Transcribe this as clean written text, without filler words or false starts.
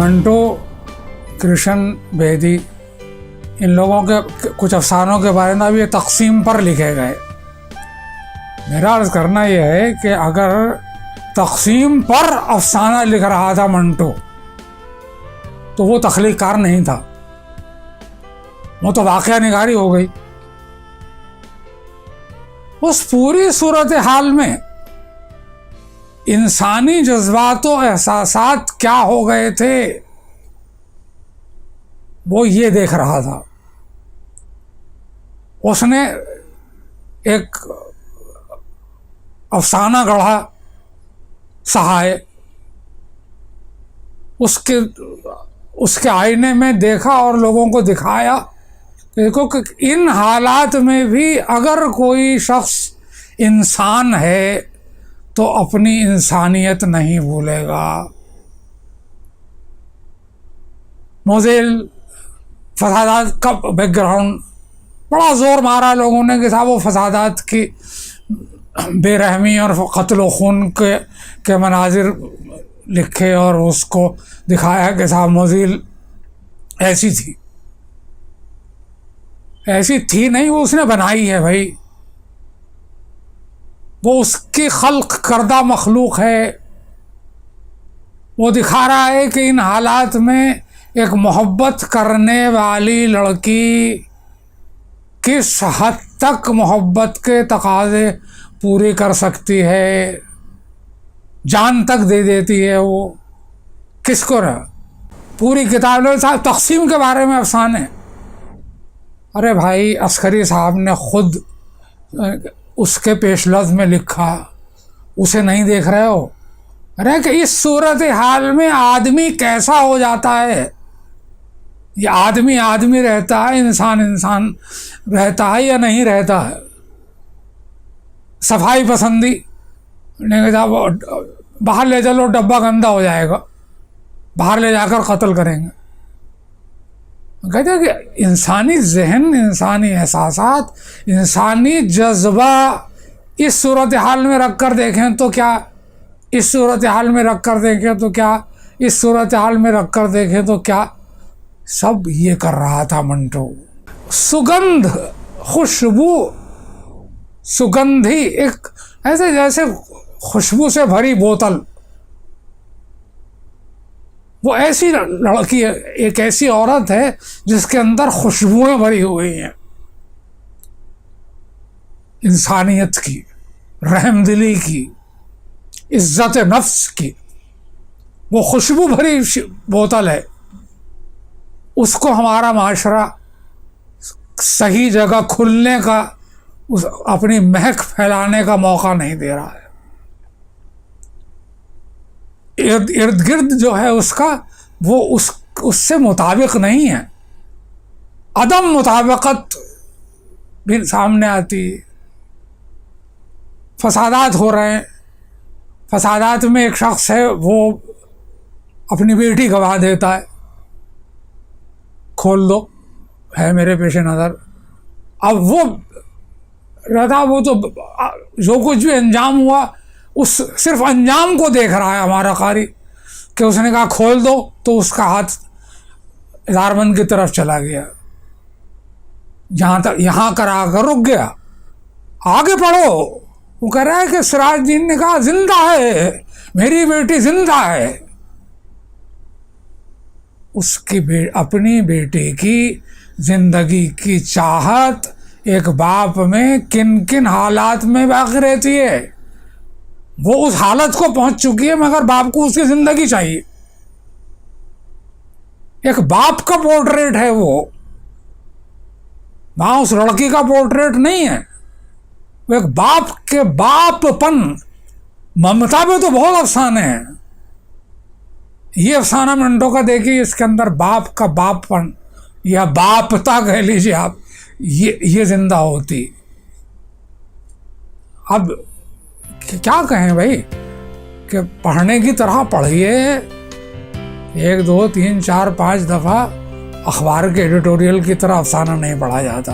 मंटो, कृष्ण बेदी, इन लोगों के कुछ अफसानों के बारे में अब ये तकसीम पर लिखे गए। मेरा अर्ज़ करना यह है कि अगर तकसीम पर अफसाना लिख रहा था मंटो, तो वो तख्लीक़कार नहीं था, वो तो वाक़या निगारी हो गई। उस पूरी सूरत हाल में इंसानी जज्बातों एहसासात क्या हो गए थे, वो ये देख रहा था। उसने एक अफसाना गढ़ा सहाय, उसके आईने में देखा और लोगों को दिखाया, देखो कि इन हालात में भी अगर कोई शख्स इंसान है तो अपनी इंसानियत नहीं भूलेगा। मोज़ेल फसादात का बैकग्राउंड बड़ा ज़ोर मारा लोगों ने कि साहब वो फसादात की बेरहमी और कत्ल खून के मनाजिर लिखे और उसको दिखाया कि साहब मोज़ेल ऐसी थी नहीं, वो उसने बनाई है भाई, वो उसकी खल्क करदा मखलूक है। वो दिखा रहा है कि इन हालात में एक मोहब्बत करने वाली लड़की किस हद तक मोहब्बत के तकाज़े पूरे कर सकती है, जान तक दे देती है वो किसको रहा। पूरी किताब लो साहब, तकसीम के बारे में अफसाने। अरे भाई, अस्करी साहब ने खुद उसके पेशलफ्ज़ में लिखा, उसे नहीं देख रहे हो? अरे कि इस सूरत हाल में आदमी कैसा हो जाता है, ये आदमी रहता है, इंसान रहता है या नहीं रहता है। सफाई पसंदी नहीं, बाहर ले चलो, डब्बा गंदा हो जाएगा, बाहर ले जाकर कत्ल करेंगे। कहते हैं कि इंसानी जहन, इंसानी एहसासात, इंसानी जज्बा इस सूरत हाल में रख कर देखें तो क्या, इस सूरत हाल में रख कर देखें तो क्या, इस सूरत हाल में रख कर देखें तो क्या, सब ये कर रहा था मंटो। सुगंध, खुशबू, सुगंधी, एक ऐसे जैसे खुशबू से भरी बोतल, वो ऐसी लड़की है, एक ऐसी औरत है जिसके अंदर खुशबुएं भरी हुई हैं, इंसानियत की, रहमदिली की, इज्जत नफ्स की। वो खुशबू भरी बोतल है, उसको हमारा माशरा सही जगह खुलने का, अपनी महक फैलाने का मौका नहीं दे रहा है। इर्द गिर्द जो है उसका, वो उससे मुताबिक नहीं है, अदम मुताबिकत भी सामने आती है। फसादात हो रहे हैं, फसादात में एक शख्स है वो अपनी बेटी गंवा देता है, खोल दो, है मेरे पेश नज़र। अब वो रहता, वो तो जो कुछ भी अंजाम हुआ उस सिर्फ अंजाम को देख रहा है हमारा कारी, कि उसने कहा खोल दो तो उसका हाथ इदारबंद की तरफ चला गया, यहाँ करा कर रुक गया, आगे पढ़ो। वो कह रहा है कि सिराजुद्दीन ने कहा जिंदा है, मेरी बेटी जिंदा है। उसकी अपनी बेटी की जिंदगी की चाहत एक बाप में किन किन हालात में बाकी रहती है, वो उस हालत को पहुंच चुकी है, मगर बाप को उसकी जिंदगी चाहिए। एक बाप का पोर्ट्रेट है वो, वहां उस लड़की का पोर्ट्रेट नहीं है, वो एक बाप के बापपन, ममता में तो बहुत अफसाने हैं। ये अफसाना मंटो का देखिए, इसके अंदर बाप का बापपन या बापता कह लीजिए आप, ये जिंदा होती। अब क्या कहें भाई, कि पढ़ने की तरह पढ़िए, 1 2 3 4 5 दफ़ा अखबार के एडिटोरियल की तरह अफसाना नहीं पढ़ा जाता।